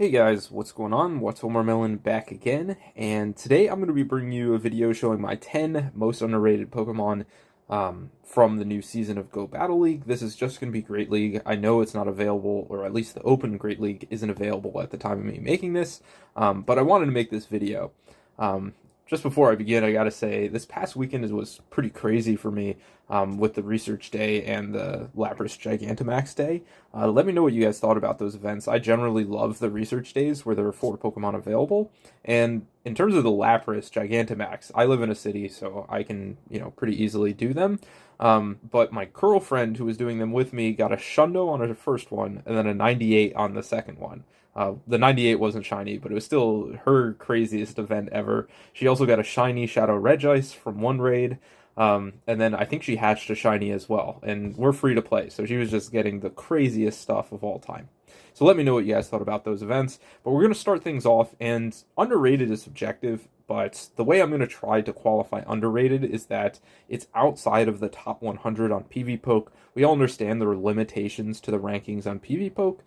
Hey guys, what's going on? What's Melon back again, and today I'm going to be bringing you a video showing my 10 most underrated Pokemon from the new season of Go Battle League. This is just going to be Great League. I know it's not available, or at least the Open Great League isn't available at the time of me making this, but I wanted to make this video. Just before I begin, I gotta say, this past weekend was pretty crazy for me with the Research Day and the Lapras Gigantamax Day. Let me know what you guys thought about those events. I generally love the Research Days where there are 4 Pokemon available. And in terms of the Lapras Gigantamax, I live in a city, so I can, pretty easily do them. But my girlfriend who was doing them with me got a Shundo on her first one, and then a 98 on the second one. The 98 wasn't shiny, but it was still her craziest event ever. She also got a shiny Shadow Regice from one raid, and then I think she hatched a shiny as well. And we're free to play, so she was just getting the craziest stuff of all time. So let me know what you guys thought about those events. But we're going to start things off, and underrated is subjective, but the way I'm going to try to qualify underrated is that it's outside of the top 100 on PvPoke. We all understand there are limitations to the rankings on PvPoke,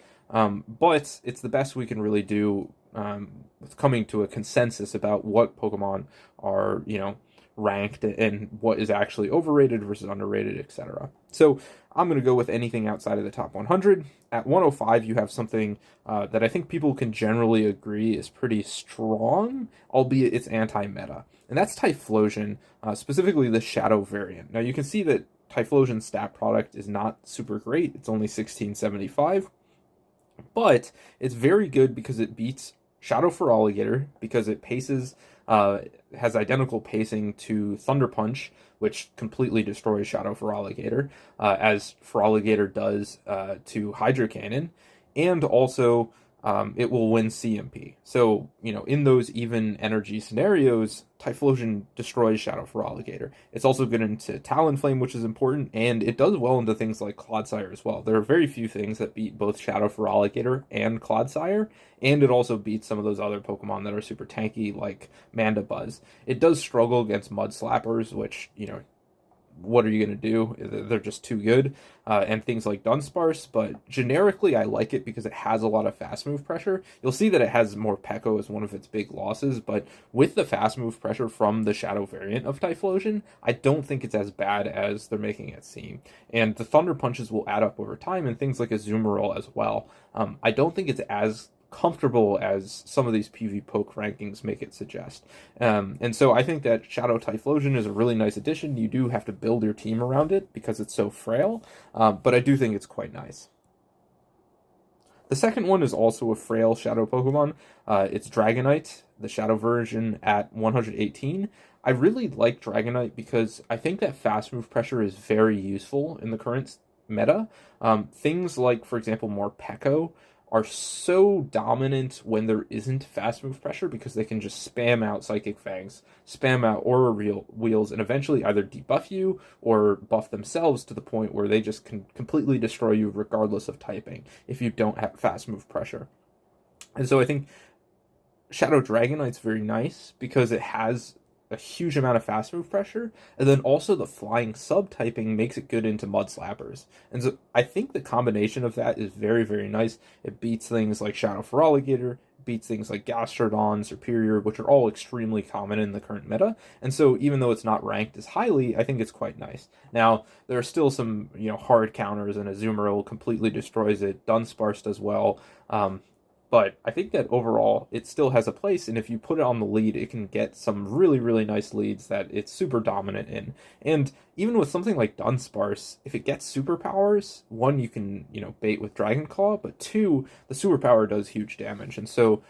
but it's the best we can really do with coming to a consensus about what Pokemon are, ranked and what is actually overrated versus underrated, etc. So I'm going to go with anything outside of the top 100. At 105, you have something that I think people can generally agree is pretty strong, albeit it's anti-meta. And that's Typhlosion, specifically the Shadow variant. Now you can see that Typhlosion's stat product is not super great. It's only 1675. But it's very good because it beats Shadow Feraligatr, because it paces, has identical pacing to Thunder Punch, which completely destroys Shadow Feraligatr, as Feraligatr does to Hydro Cannon, and also it will win CMP. So, in those even energy scenarios, Typhlosion destroys Shadow Feraligatr. It's also good into Talonflame, which is important, and it does well into things like Clodsire as well. There are very few things that beat both Shadow Feraligatr and Clodsire, and it also beats some of those other Pokemon that are super tanky, like Mandibuzz. It does struggle against Mud Slappers, which, what are you going to do? They're just too good. And things like Dunsparce, but generically I like it because it has a lot of fast move pressure. You'll see that it has more Peko as one of its big losses, but with the fast move pressure from the Shadow variant of Typhlosion, I don't think it's as bad as they're making it seem. And the Thunder Punches will add up over time, and things like Azumarill as well. I don't think it's as comfortable as some of these PvPoke rankings make it suggest. And so I think that Shadow Typhlosion is a really nice addition. You do have to build your team around it because it's so frail, but I do think it's quite nice. The second one is also a frail Shadow Pokemon. It's Dragonite, the Shadow version at 118. I really like Dragonite because I think that fast move pressure is very useful in the current meta. Things like, for example, more Peko are so dominant when there isn't fast move pressure because they can just spam out Psychic Fangs, spam out Aura Wheels, and eventually either debuff you or buff themselves to the point where they just can completely destroy you regardless of typing if you don't have fast move pressure. And so I think Shadow Dragonite's very nice because it has a huge amount of fast move pressure, and then also the flying subtyping makes it good into Mud Slappers. And so I think the combination of that is very, very nice. It beats things like Shadow Feraligatr, beats things like Gastrodon, Superior, which are all extremely common in the current meta. And so even though it's not ranked as highly, I think it's quite nice. Now, there are still some, hard counters, and Azumarill completely destroys it. Dunsparce does well. But I think that overall, it still has a place, and if you put it on the lead, it can get some really, really nice leads that it's super dominant in. And even with something like Dunsparce, if it gets superpowers, one, you can, bait with Dragon Claw, but two, the superpower does huge damage. And so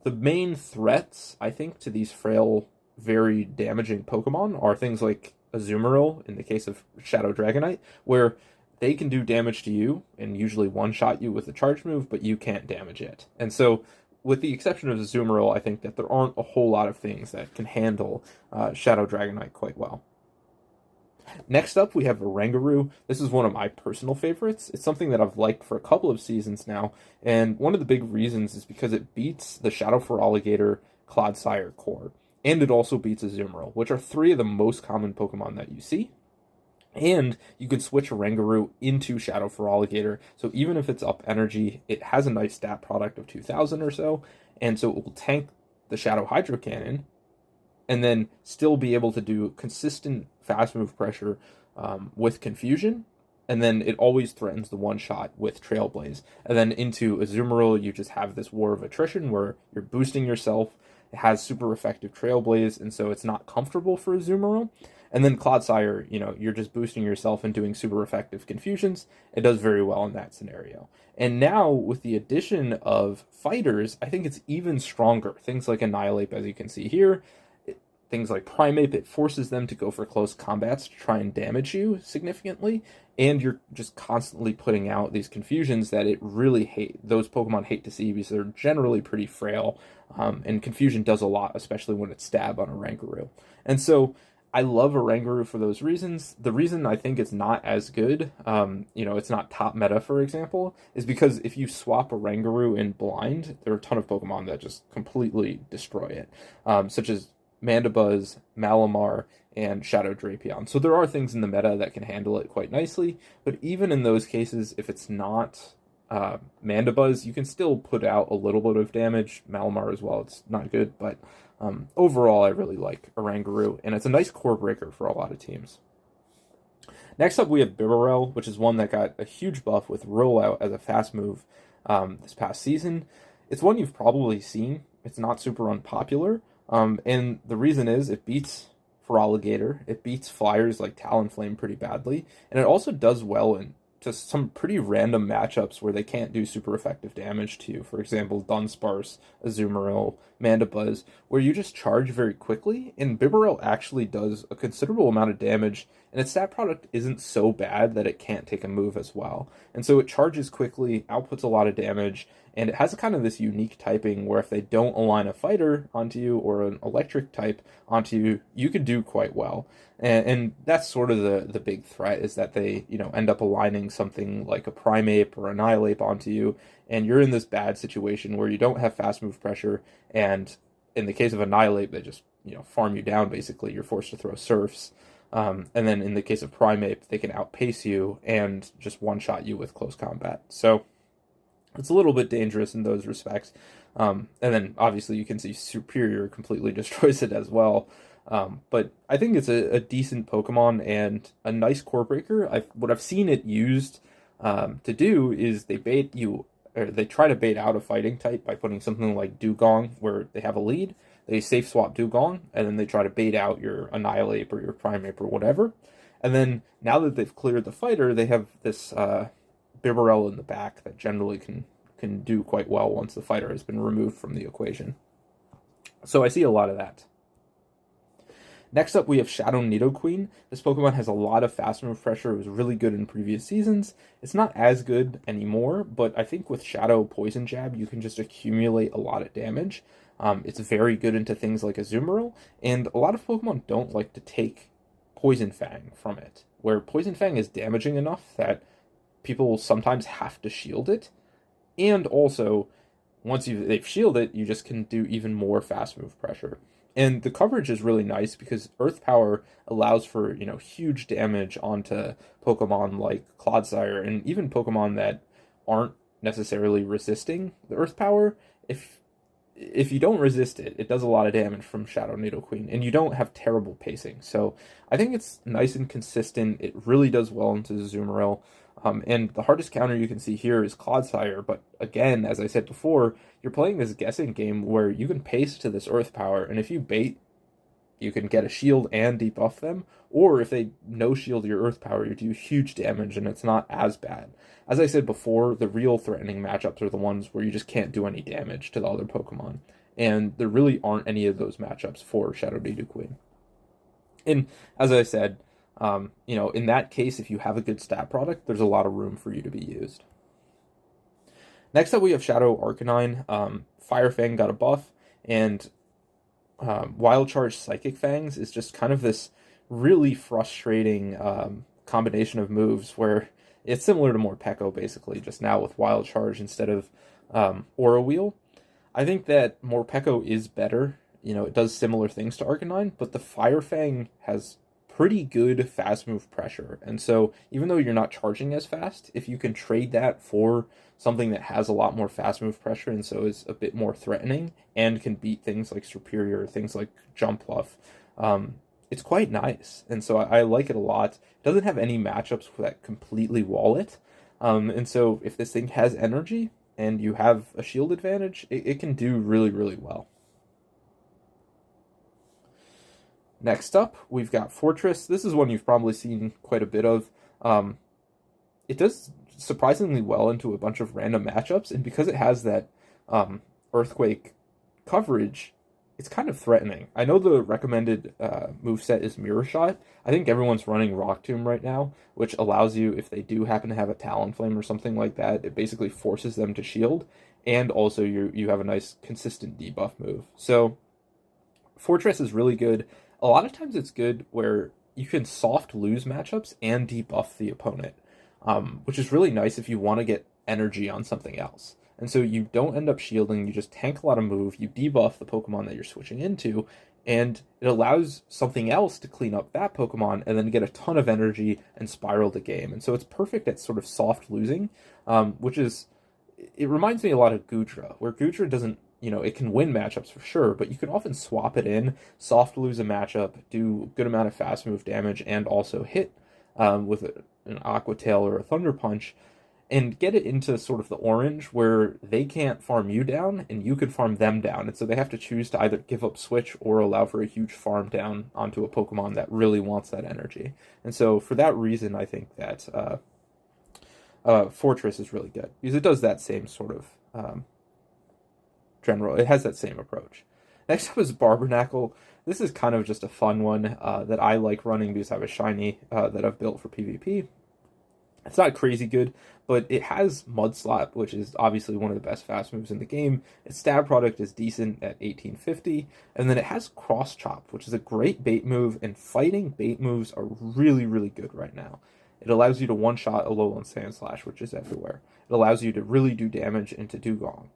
the main threats, I think, to these frail, very damaging Pokemon are things like Azumarill, in the case of Shadow Dragonite, where they can do damage to you and usually one-shot you with a charge move, but you can't damage it. And so, with the exception of Azumarill, I think that there aren't a whole lot of things that can handle Shadow Dragonite quite well. Next up, we have Oranguru. This is one of my personal favorites. It's something that I've liked for a couple of seasons now, and one of the big reasons is because it beats the Shadow Feraligatr Clodsire core, and it also beats Azumarill, which are three of the most common Pokemon that you see. And you could switch Oranguru into Shadow Feraligatr, so even if it's up energy, it has a nice stat product of 2,000 or so, and so it will tank the Shadow Hydro Cannon, and then still be able to do consistent fast move pressure with Confusion, and then it always threatens the one shot with Trailblaze. And then into Azumarill, you just have this war of attrition where you're boosting yourself. It has super effective Trailblaze, and so it's not comfortable for Azumarill. And then Clodsire, you're just boosting yourself and doing super effective confusions. It does very well in that scenario. And now, with the addition of fighters, I think it's even stronger. Things like Annihilate, as you can see here, things like Primeape, it forces them to go for close combats to try and damage you significantly, and you're just constantly putting out these confusions that those Pokemon hate to see because they're generally pretty frail, and confusion does a lot, especially when it's stab on Oranguru. And so I love Oranguru for those reasons. The reason I think it's not as good, it's not top meta, for example, is because if you swap Oranguru in blind, there are a ton of Pokemon that just completely destroy it, such as Mandibuzz, Malamar, and Shadow Drapion. So there are things in the meta that can handle it quite nicely, but even in those cases, if it's not Mandibuzz, you can still put out a little bit of damage. Malamar as well, it's not good, but overall I really like Oranguru, and it's a nice core breaker for a lot of teams. Next up we have Bibarel, which is one that got a huge buff with Rollout as a fast move this past season. It's one you've probably seen. It's not super unpopular. And the reason is it beats Feraligatr, it beats flyers like Talonflame pretty badly, and it also does well in just some pretty random matchups where they can't do super effective damage to you. For example, Dunsparce, Azumarill, Mandibuzz, where you just charge very quickly, and Bibarel actually does a considerable amount of damage, and its stat product isn't so bad that it can't take a move as well. And so it charges quickly, outputs a lot of damage, and it has kind of this unique typing where if they don't align a fighter onto you or an electric type onto you, you could do quite well. And that's sort of the big threat, is that they, end up aligning something like a Primeape or Annihilate onto you, and you're in this bad situation where you don't have fast move pressure, and in the case of Annihilate, they just, farm you down basically. You're forced to throw Surfs. And then in the case of Primeape, they can outpace you and just one-shot you with close combat. So it's a little bit dangerous in those respects. And then obviously you can see Superior completely destroys it as well. But I think it's a decent Pokemon and a nice core breaker. What I've seen it used to do is they bait you, or they try to bait out a fighting type by putting something like Dugong where they have a lead. They safe swap Dugong, and then they try to bait out your Annihilate or your Primeape or whatever. And then now that they've cleared the fighter, they have this Bibarel in the back that generally can do quite well once the fighter has been removed from the equation. So I see a lot of that. Next up, we have Shadow Nidoqueen. This Pokemon has a lot of fast move pressure. It was really good in previous seasons. It's not as good anymore, but I think with Shadow Poison Jab, you can just accumulate a lot of damage. It's very good into things like Azumarill, and a lot of Pokemon don't like to take Poison Fang from it, where Poison Fang is damaging enough that people will sometimes have to shield it, and also, once they've shielded it, you just can do even more fast move pressure. And the coverage is really nice because Earth Power allows for, huge damage onto Pokemon like Clodsire, and even Pokemon that aren't necessarily resisting the Earth Power. If you don't resist it, it does a lot of damage from Shadow Nidoqueen, and you don't have terrible pacing. So I think it's nice and consistent. It really does well into Azumarill. And the hardest counter you can see here is Clodsire, but again, as I said before, you're playing this guessing game where you can pace to this Earth Power, and if you bait, you can get a shield and debuff them, or if they no-shield your Earth Power, you do huge damage, and it's not as bad. As I said before, the real threatening matchups are the ones where you just can't do any damage to the other Pokemon, and there really aren't any of those matchups for Shadow Nidoqueen. And as I said, in that case, if you have a good stat product, there's a lot of room for you to be used. Next up, we have Shadow Arcanine. Fire Fang got a buff, and Wild Charge Psychic Fangs is just kind of this really frustrating combination of moves where it's similar to Morpeko, basically, just now with Wild Charge instead of Aura Wheel. I think that Morpeko is better. It does similar things to Arcanine, but the Fire Fang has pretty good fast move pressure. And so even though you're not charging as fast, if you can trade that for something that has a lot more fast move pressure and so is a bit more threatening and can beat things like Superior, things like Jump Fluff, it's quite nice. And so I like it a lot. It doesn't have any matchups that completely wall it. And so if this thing has energy and you have a shield advantage, it can do really, really well. Next up, we've got Forretress. This is one you've probably seen quite a bit of. It does surprisingly well into a bunch of random matchups, and because it has that Earthquake coverage, it's kind of threatening. I know the recommended moveset is Mirror Shot. I think everyone's running Rock Tomb right now, which allows you, if they do happen to have a Talonflame or something like that, it basically forces them to shield, and also you have a nice consistent debuff move. So Forretress is really good. A lot of times it's good where you can soft lose matchups and debuff the opponent, which is really nice if you want to get energy on something else. And so you don't end up shielding, you just tank a lot of move, you debuff the Pokemon that you're switching into, and it allows something else to clean up that Pokemon and then get a ton of energy and spiral the game. And so it's perfect at sort of soft losing, which is, it reminds me a lot of Goodra, where Goodra doesn't, it can win matchups for sure, but you can often swap it in, soft lose a matchup, do a good amount of fast move damage, and also hit with an Aqua Tail or a Thunder Punch, and get it into sort of the orange where they can't farm you down and you could farm them down. And so they have to choose to either give up switch or allow for a huge farm down onto a Pokemon that really wants that energy. And so for that reason, I think that Forretress is really good because it does that same sort of it has that same approach. Next up is Barbaracle. This is kind of just a fun one that I like running because I have a shiny that I've built for PvP. It's not crazy good, but it has Mud Slap, which is obviously one of the best fast moves in the game. Its stab product is decent at 1850, and then it has Cross Chop, which is a great bait move, and fighting bait moves are really, really good right now. It allows you to one-shot a Alolan Sandslash, which is everywhere. It allows you to really do damage into Dugong.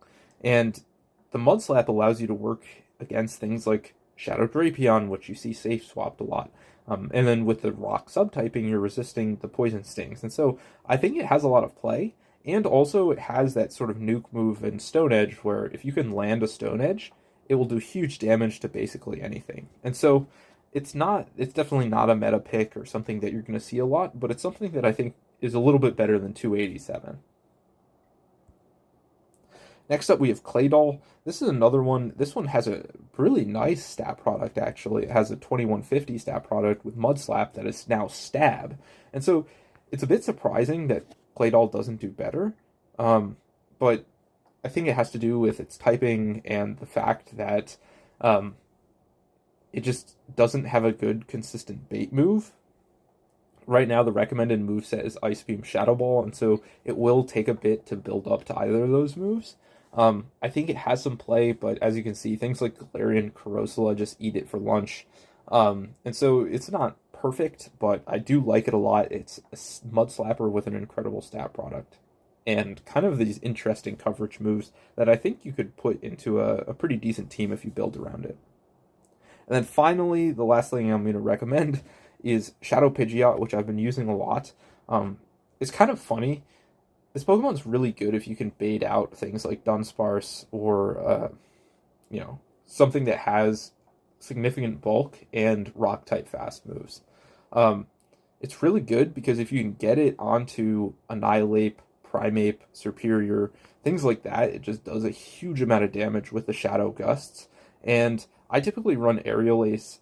And the Mud Slap allows you to work against things like Shadow Drapion, which you see safe swapped a lot. And then with the rock subtyping, you're resisting the poison stings. And so I think it has a lot of play. And also it has that sort of nuke move in Stone Edge where if you can land a Stone Edge, it will do huge damage to basically anything. And so it's definitely not a meta pick or something that you're going to see a lot, but it's something that I think is a little bit better than 287. Next up, we have Claydol. This is another one. This one has a really nice stat product, actually. It has a 2150 stat product with Mud Slap that is now Stab. And so it's a bit surprising that Claydol doesn't do better. But I think it has to do with its typing and the fact that it just doesn't have a good, consistent bait move. Right now, the recommended moveset is Ice Beam Shadow Ball, and so it will take a bit to build up to either of those moves. I think it has some play, but as you can see, things like Galarian Corosala just eat it for lunch. And so it's not perfect, but I do like it a lot. It's a Mud Slapper with an incredible stat product. And kind of these interesting coverage moves that I think you could put into a pretty decent team if you build around it. And then finally, the last thing I'm going to recommend is Shadow Pidgeot, which I've been using a lot. It's kind of funny. This Pokemon's really good if you can bait out things like Dunsparce or, something that has significant bulk and Rock-type fast moves. It's really good because if you can get it onto Annihilape, Primeape, Superior, things like that, it just does a huge amount of damage with the Shadow Gusts. And I typically run Aerial Ace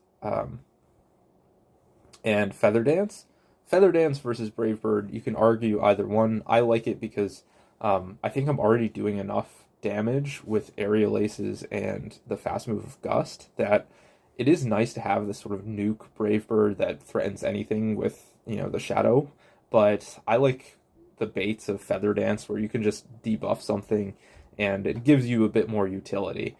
and Feather Dance. Feather Dance versus Brave Bird, you can argue either one. I like it because I think I'm already doing enough damage with Aerial Aces and the fast move of Gust that it is nice to have this sort of nuke Brave Bird that threatens anything with, the Shadow. But I like the baits of Feather Dance where you can just debuff something and it gives you a bit more utility.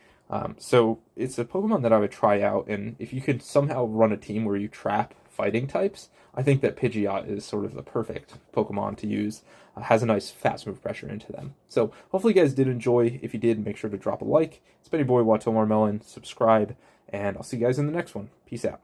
So it's a Pokemon that I would try out, and if you could somehow run a team where you trap fighting types, I think that Pidgeot is sort of the perfect Pokemon to use. Has a nice fast move pressure into them. So hopefully you guys did enjoy. If you did, make sure to drop a like. It's been your boy Watomar Melon. Subscribe, and I'll see you guys in the next one. Peace out.